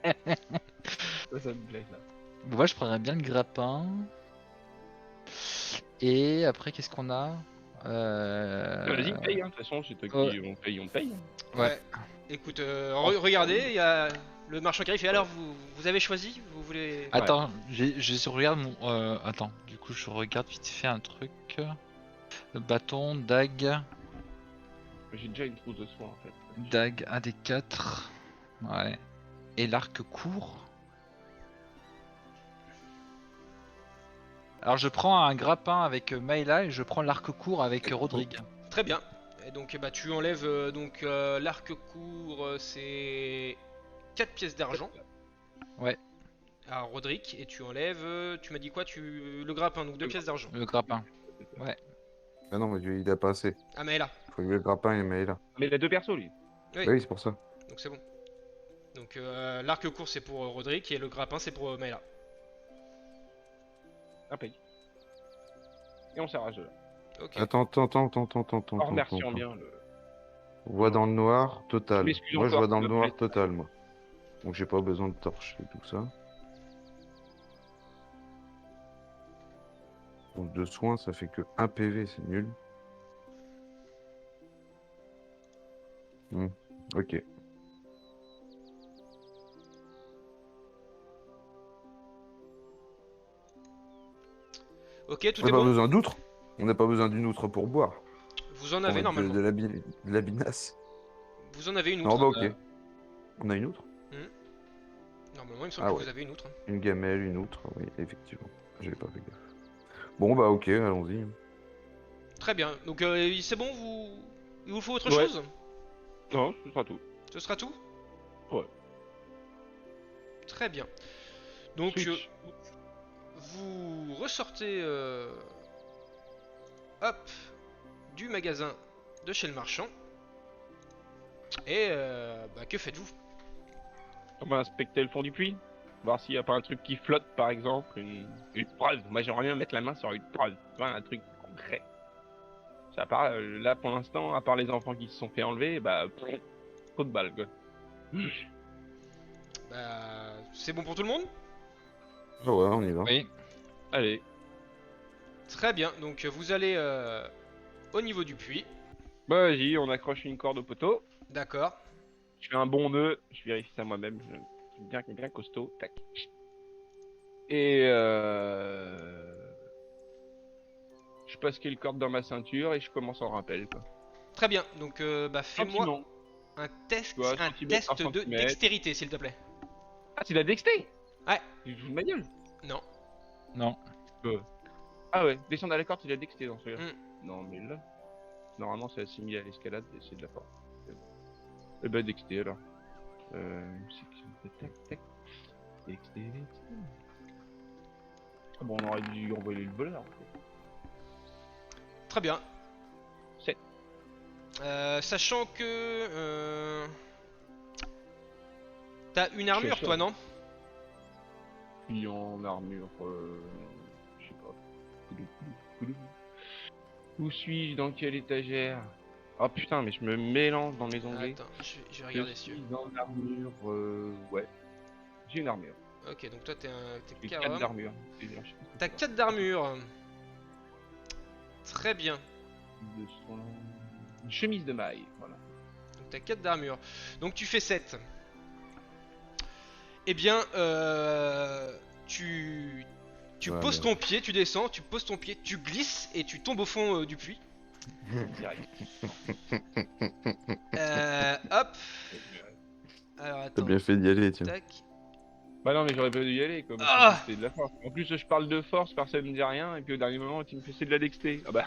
Ça me plaît, ça. Moi, je prendrais bien le grappin. Et après, qu'est-ce qu'on a Vas-y, paye, hein. De toute façon, c'est toi ouais. qui on paye. Ouais. Écoute, regardez, il y a le marchand qui arrive. Et alors, vous avez choisi? Vous voulez... Attends, je regarde mon. Attends, du coup, je regarde vite fait un truc. Bâton, dague, J'ai déjà une trousse de soins en fait. dague, un des 4. Ouais. Et l'arc court. Alors, je prends un grappin avec Maëla et je prends l'arc court avec Rodrigue. Très bien. Et donc, bah, tu enlèves l'arc court, c'est 4 pièces d'argent. Ouais. À Roderick, et tu enlèves, tu m'as dit quoi, le grappin, donc 2 pièces d'argent. Le grappin. Ouais. Ah non, mais il a pas assez. Ah, mais là. Faut que le grappin et mais là. Mais il a 2 persos lui. Oui. Bah oui, c'est pour ça. Donc c'est bon. Donc l'arc court c'est pour Roderick et le grappin c'est pour Maëla. Un paye. Et on s'arrache de là. Ok. Attends. En remerciant attends. bien le. Voix dans le noir, Je total. m'excuse Moi, je encore vois dans pour le le noir bled. total, moi. Donc, j'ai pas besoin de torche et tout ça. Donc, de soins, ça fait que 1 PV, c'est nul. Ok. Ok, tout On est n'a pas bon. besoin d'outre. On n'a pas besoin d'une outre pour boire. Vous en On avez a normalement. de la binasse. Vous en avez une Non, outre. bah ok. On a une outre? Normalement il me semble Ah que ouais. vous avez une outre. Une gamelle, une outre, oui, effectivement. J'avais pas fait gaffe. Bon, bah ok, allons-y. Très bien. Donc c'est bon, il vous faut autre Ouais. chose? Non, ce sera tout. Ce sera tout? Ouais. Très bien. Donc Switch. vous ressortez hop du magasin de chez le marchand. Et bah, que faites-vous? On va inspecter le fond du puits. Voir s'il n'y a pas un truc qui flotte par exemple. Une preuve. Moi j'aimerais bien mettre la main sur une preuve. Tu vois, un truc concret. Ça part, là pour l'instant, à part les enfants qui se sont fait enlever, bah. Trop de balles quoi. Bah, c'est bon pour tout le monde? Ah ouais, on y va. Oui. Allez. Très bien, donc vous allez au niveau du puits. Bah vas-y, on accroche une corde au poteau. D'accord. Je fais un bon nœud. Je vérifie ça moi-même. Bien costaud. Tac. Et je passe quelques cordes dans ma ceinture et je commence en rappel quoi. Très bien, donc bah, fais-moi Gentiment. un test, Tu vois, un centimètre par test de centimètre. dextérité s'il te plaît. Ah, c'est la dexté. Ouais. Tu te fous de ma gueule. Non. Non. Ah ouais, descendre à la corde, c'est la dexté dans ce cas. Mm. Non mais là, normalement c'est assimilé à l'escalade et c'est de la force. Eh ben dexté alors. Tac, tac. Dexté. Ah bon, on aurait dû envoyer le voleur. Très bien. 7. Sachant que t'as une armure sûr. toi, non? Puis en armure, je sais pas. Où suis-je? Dans quelle étagère? Oh putain, mais je me mélange dans mes onglets. Attends, je vais Je regarder dessus. suis dans l'armure, ouais. J'ai une armure. Ok, donc toi t'es J'ai 4 carom. d'armure. T'as 4 d'armure. Très bien. Une chemise de maille, voilà. Donc t'as 4 d'armure. Donc tu fais 7. Eh bien, tu Ouais, poses mais- ton pied, tu descends, tu poses ton pied, tu glisses et tu tombes au fond du puits. Direct. Hop. Alors T'as attends. bien fait d'y aller, tiens. Tac. Bah non, mais j'aurais pas dû y aller, comme Ah c'était de la force. En plus, je parle de force, personne me dit rien, et puis au dernier moment, tu me fais c'est de la dexté. Ah bah,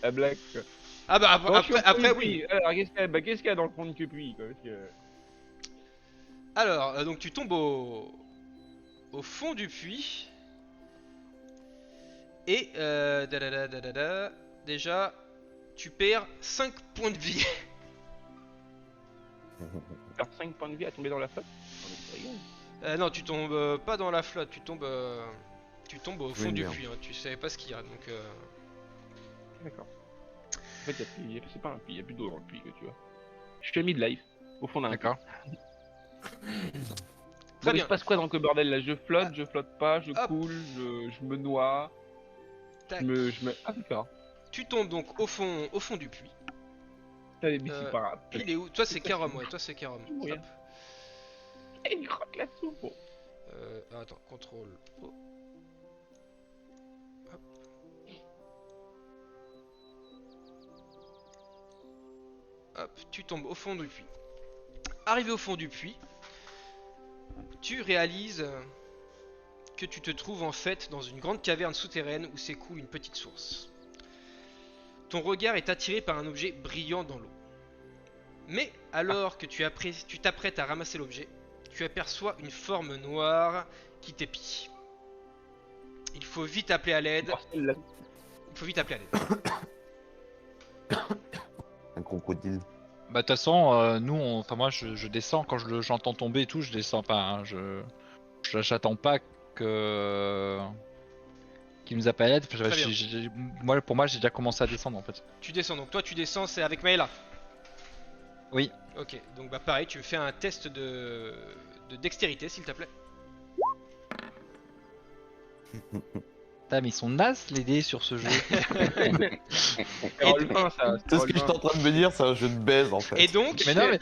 la blague, quoi. Ah bah Bon, je suis au fond après du oui. puits. Alors, qu'est-ce qu'il y a dans le fond du puits, quoi parce que... Alors donc tu tombes au fond du puits. Et déjà tu perds 5 points de vie. Faire 5 points de vie à tomber dans la flotte. Non, mais tu rigoles. Non, tu tombes pas dans la flotte, tu tombes au fond Oui, du merde. puits, hein. Tu savais pas ce qu'il y a donc D'accord. En fait, c'est pas un puits, il y a plus d'eau dans le puits, que tu vois. Je suis à mid-life, au fond d'un D'accord. Très Bon, il bien. se passe quoi dans le bordel là? Je flotte, je flotte pas, je Hop. coule, je me noie, Tac. je me... Ah d'accord. Tu tombes donc au fond du puits. Putain, mais c'est Euh, pas grave. Il est où? Toi c'est Karom, ouais, toi c'est Karom. Oui. Hop. Il croque la soupe. Bon. Attends, contrôle. Oh. Hop. Hop, tu tombes au fond du puits. Arrivé au fond du puits, tu réalises que tu te trouves en fait dans une grande caverne souterraine où s'écoule une petite source. Ton regard est attiré par un objet brillant dans l'eau. Mais alors que tu t'apprêtes à ramasser l'objet, tu aperçois une forme noire qui t'épie. Il faut vite appeler à l'aide. Bordel, là. Il faut vite appeler à l'aide. Un crocodile. Bah de toute façon, nous, enfin moi je descends quand j'entends tomber et tout, je descends pas. Hein, j'attends pas que qu'il nous appelle à l'aide. Très bien. Moi pour moi j'ai déjà commencé à descendre en fait. Tu descends, donc toi tu descends, c'est avec Maëla. Oui. Ok, donc bah pareil, tu me fais un test de dextérité s'il te plaît. Putain, mais ils sont nazes les dés sur ce jeu. C'est relevant, ça. C'est ce que j'étais en train de me dire, c'est un jeu de baise en fait. Et donc, Mais non mais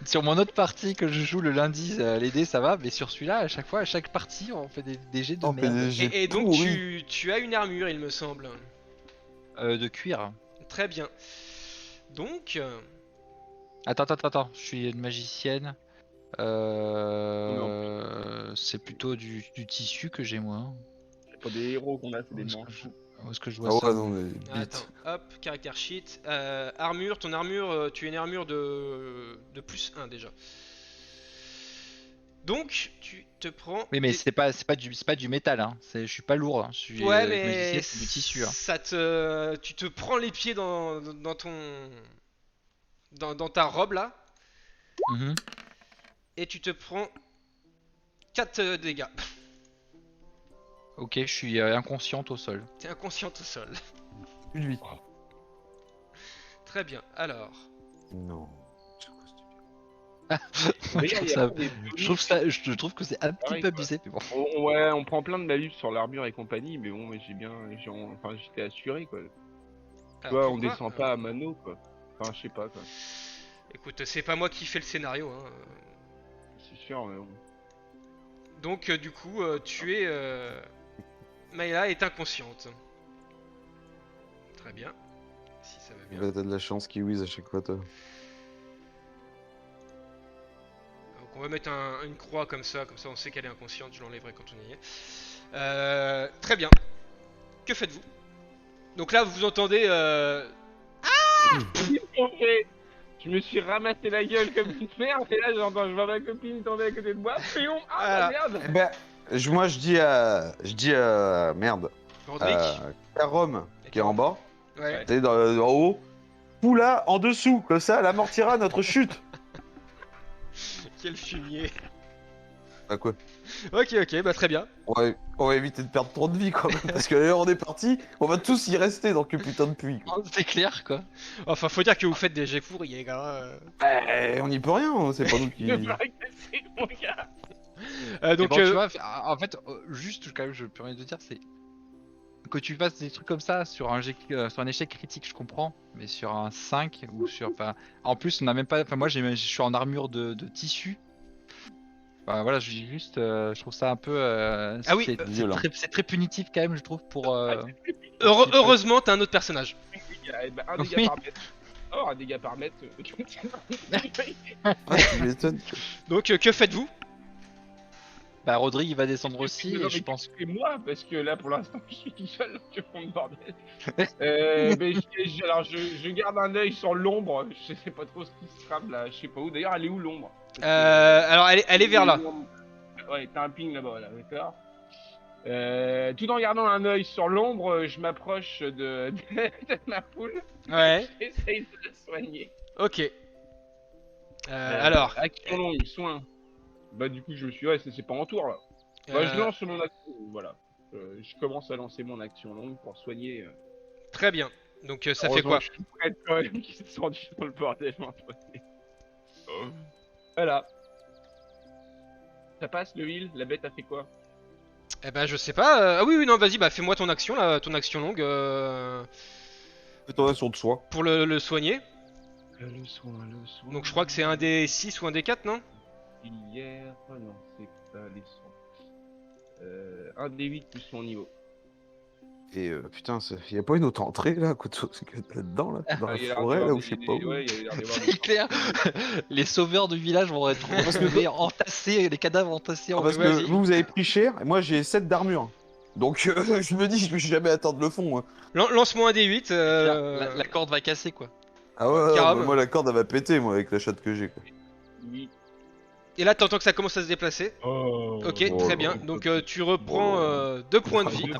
sur mon autre partie que je joue le lundi, les dés ça va, mais sur celui-là à chaque fois, à chaque partie on fait des jets de On fait merde. des jets et donc pourris. tu as une armure il me semble. De cuir. Très bien. Donc, Attends, je suis une magicienne. C'est plutôt du tissu que j'ai moi. C'est pas des héros qu'on a, c'est Où des est-ce que manches. Où est-ce que je vois Ah ça ouais, non, mais attends, bite. hop, caractère sheet. Armure, ton armure, tu as une armure de plus 1 déjà. Donc, tu te prends. Oui mais des- c'est pas du métal hein. Je suis pas lourd, hein. Je suis Ouais, mais magicienne, c'est du tissu hein. tu te prends les pieds dans ton. Dans ta robe là, Mhm. et tu te prends 4 dégâts. Ok, je suis inconsciente au sol. T'es inconsciente au sol. Lui. Très bien, alors. Non. Regarde, il y a des Je trouve que c'est un petit Pareil, peu quoi. abusé, mais bon. Ouais, on prend plein de malus sur l'armure et compagnie, mais bon, enfin, j'étais assuré quoi. Tu Alors, vois, pour on moi, descend pas à mano quoi. Enfin, je sais pas quoi. Écoute, c'est pas moi qui fais le scénario. Hein. C'est sûr, mais bon. Donc, du coup, tu es. Maïla est inconsciente. Très bien. Si ça va bien. Bah, t'as de la chance, Kiwis, à chaque fois, toi. Donc, on va mettre une croix comme ça on sait qu'elle est inconsciente. Je l'enlèverai quand on y est. Très bien. Que faites-vous? Donc là, vous entendez. Je me suis ramassé la gueule comme une merde, et là j'entends, je vois ma copine tomber à côté de moi, pion, ah la merde. Eh ben, moi, je dis à... Merde. Roderick. Carom, qui est en bas. Ouais. T'es en haut. Poula, en dessous. Comme ça, elle amortira notre chute. Quel fumier. Bah quoi? Ok, bah très bien. On va éviter de perdre trop de vie, quand même. Parce que là, on est parti. On va tous y rester dans ce putain de puits. quoi. C'est clair quoi. Enfin, faut dire que vous faites des jets pourris, les gars. On n'y peut rien. Hein, c'est pas nous qui... Je vais agresser mon gars. Donc, Mais bon, tu vois, en fait, juste quand même, je peux rien te dire, c'est que tu fasses des trucs comme ça sur sur un échec critique, je comprends, mais sur un 5 ou sur, enfin, en plus, on n'a même pas, enfin, moi, je suis en armure de tissu. Enfin, voilà, je dis juste, je trouve ça un peu, Ah oui, violent. c'est très punitif quand même, je trouve, pour. heureusement, t'as un autre personnage. Un dégât Oui. par mètre. Oh, un dégât par mètre. Ah, tu m'étonnes. Donc, que faites-vous? Bah, Rodrigue, il va descendre aussi, et je pense. C'est moi, parce que là pour l'instant je suis tout seul, je fais mon bordel. Alors je garde un œil sur l'ombre, je sais pas trop ce qui se trame là, je sais pas où. D'ailleurs, elle est où l'ombre? Alors, elle est vers là. Ouais, t'as un ping là-bas, là, d'accord. Tout en gardant un œil sur l'ombre, je m'approche de ma poule. Ouais. J'essaye de la soigner. Ok. Alors, Action longue, soin. Bah du coup je me suis ouais, c'est pas en tour là. Bah je lance mon action, voilà. Je commence à lancer mon action longue pour soigner. très bien. Donc, ça fait Heureusement quoi? que je suis prête quand même qui se sont rendus dans le bordel m'entraîner. Voilà. ça passe le heal? La bête a fait quoi? Eh ben je sais pas. Ah oui, oui, non, vas-y, bah fais-moi ton action là, ton action longue Fais ton action de soi. pour le soigner. Le soin, le soin. Donc je crois que c'est un des 6 ou un des 4, non? Hier, non, c'est pas les soins. Un des 8 plus son niveau. Et putain, y a pas une autre entrée là, là-dedans, là, dans Ah, il y a la l'air forêt, d'avoir là où des- je sais des- pas où. Ouais, il y a l'air d'avoir des- C'est clair. Les sauveurs du village vont être retrouvés entassés, les cadavres entassés Ah, en parce vas-y. que vous avez pris cher, et moi j'ai 7 d'armure. Donc je me dis, je vais jamais atteindre le fond. Hein. Lance-moi un des 8. La corde va casser quoi. Ah ouais, Karam. moi la corde elle va péter, moi, avec la chatte que j'ai. Quoi. 8. Et là t'entends que ça commence à se déplacer. Oh. Ok, Oh très là. bien. Donc tu reprends 2 points de vie.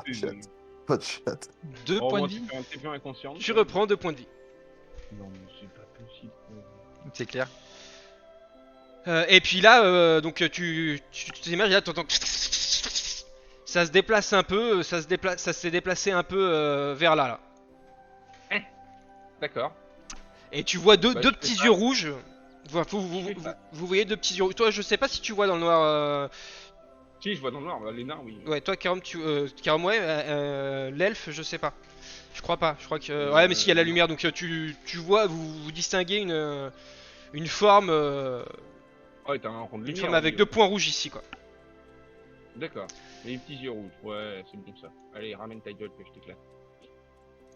Pas de chatte. 2 points de vie. T'es plus inconscient. Tu reprends 2 points de vie. Non, mais c'est pas possible. C'est clair. Et puis là, donc tu t'immerges, et là t'entends que ça se déplace un peu, ça s'est déplacé un peu vers là. D'accord. Et tu vois deux Bah, je petits fais yeux ça. rouges. Vous voyez deux petits yeux rouges. Toi, je sais pas si tu vois dans le noir. Si, je vois dans le noir, bah, les nains, oui. Ouais, toi, Karam, Karam, ouais. L'elfe, je sais pas. Je crois pas. Je crois que. Ouais, mais s'il y a la lumière, donc tu vois, vous distinguez une forme, Ouais, t'as un rond de une lumière. forme au avec milieu. 2 points rouges ici, quoi. D'accord. Et les petits yeux rouges. Ouais, c'est bon ça. Allez, ramène ta gueule que je t'éclate.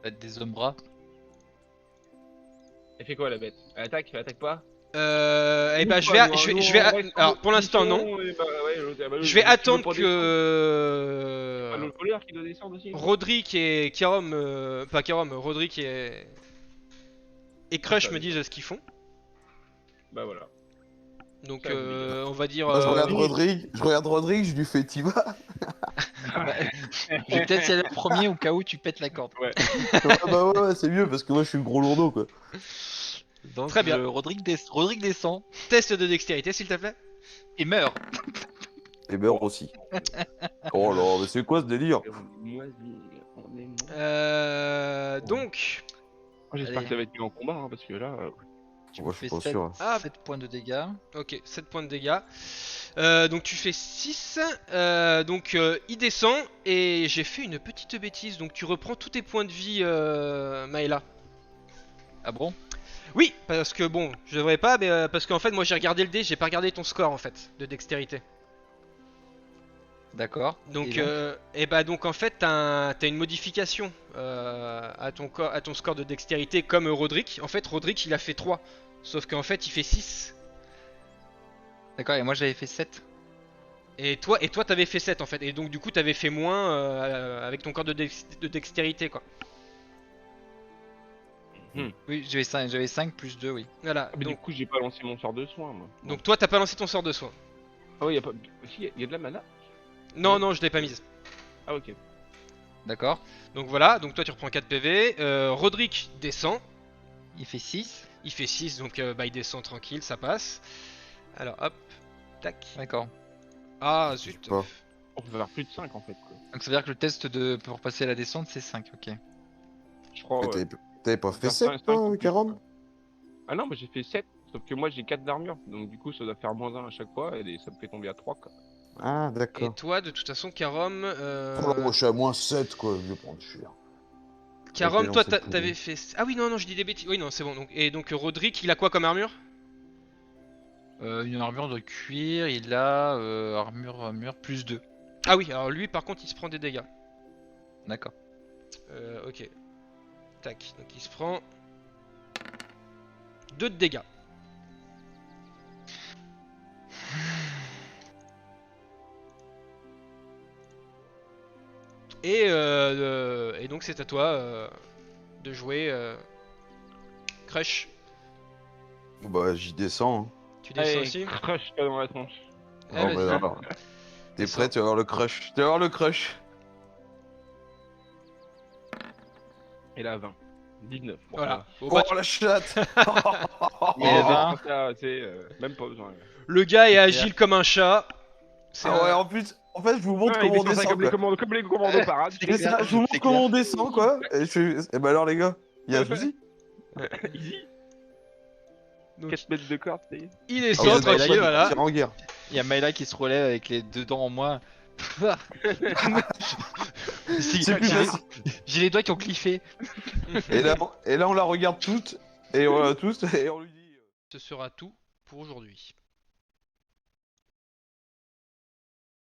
Faites des hommes bras. Elle fait quoi la bête? Elle attaque? Elle attaque pas? Et bah, je Nous, vais. on reste en Alors, pour l'instant, non. position, et bah, ouais, Je vais attendre pas que. l'autre voleur qui doit descendre aussi? Roderick et Karom, pas Karom, Roderick et Crush ça, me disent ce qu'ils font. Bah voilà. Donc Ça, vous on va dire. Moi, je regarde Rodrigue, je lui fais t'y vas. Je vais peut-être y aller en premier au cas où tu pètes la corde. Ouais. Ouais, c'est mieux parce que moi je suis le gros lourdeau quoi. Donc, Très bien. Rodrigue descend Test de dextérité s'il te plaît. et meurt. Et meurt aussi. Oh là, mais c'est quoi ce délire? Donc. J'espère Allez. que ça va être mieux en combat, hein, parce que là. Tu Moi, me je suis fais pas 7, sûr. Ah. 7 points de dégâts. Ok, 7 points de dégâts. Donc tu fais 6. Donc il descend et j'ai fait une petite bêtise. Donc tu reprends tous tes points de vie, Maëla. Ah bon? Oui, parce que bon, je devrais pas, mais parce qu'en fait moi j'ai regardé le dé, j'ai pas regardé ton score en fait de dextérité. D'accord. Donc, Et donc en fait t'as une modification à ton score de dextérité comme Roderick. En fait Roderick il a fait 3, sauf qu'en fait il fait 6. D'accord, et moi j'avais fait 7. Et toi t'avais fait 7 en fait, et donc du coup t'avais fait moins avec ton corps de dextérité quoi. Oui, j'avais 5 plus 2, oui. Voilà, Mais donc, du coup, j'ai pas lancé mon sort de soin, moi. donc toi t'as pas lancé ton sort de soin. Ah ouais, y a pas. Si, y a de la mana? Non, Oui. non, je l'ai pas mise. Ah ok. D'accord. Donc voilà, donc toi tu reprends 4 PV. Roderick descend, Il fait 6. il fait 6, donc bah, il descend tranquille, ça passe. Alors hop, tac. D'accord. Ah zut. pas. On peut faire plus de 5 en fait, quoi. Donc ça veut dire que le test pour passer la descente c'est 5, ok. Je crois. Mais Ouais. t'avais pas fait Faire 7 cinq, toi, cinq, Karam? Ah non, mais j'ai fait 7. Sauf que moi j'ai 4 d'armure. Donc du coup, ça doit faire -1 à chaque fois. Et ça me fait tomber à 3, quoi. Ah, Et d'accord. toi de toute façon Karom, Oh là, moi je suis à moins 7 quoi, je vais prendre cher. Karom, Ok, toi non, c'est tout t'avais bon. fait. Ah oui non non je dis des bêtises. Oui non c'est bon. Donc Roderick il a quoi comme armure? Une armure de cuir, il a armure plus 2. Ah oui alors lui par contre il se prend des dégâts. D'accord. Ok. Tac, donc il se prend 2 de dégâts. Et donc c'est à toi de jouer Crush. Bon, bah j'y descends. Hein. Tu descends Allez, aussi. crush toi dans la tronche. Ah, Oh, vas-y. bah, alors. T'es prêt, tu vas avoir le crush. Tu vas avoir le crush. Et là, 20. 19. Bon, Voilà. Bon, Oh bah, la chatte. Mais Oh, ça, c'est même pas besoin. le gars est agile comme un chat. C'est Ah ouais, un- en plus, je vous montre Ah, il comment on descend ça descend. comme les Quoi. comme les commandos parades. C'est ça, je vous montre comment on descend quoi. Et bah alors les gars, il y a un souci. Easy. Donc, 4 mètres de corde, c'est. il Ah descend ouais, bah, là, tranquille, il voilà. part en guerre. Il y a Maïla qui se relève avec les deux dents en moins. Si, C'est plus facile. j'ai les doigts qui ont cliffé. Et là, on la regarde toutes, et on lui dit... Ce sera tout pour aujourd'hui.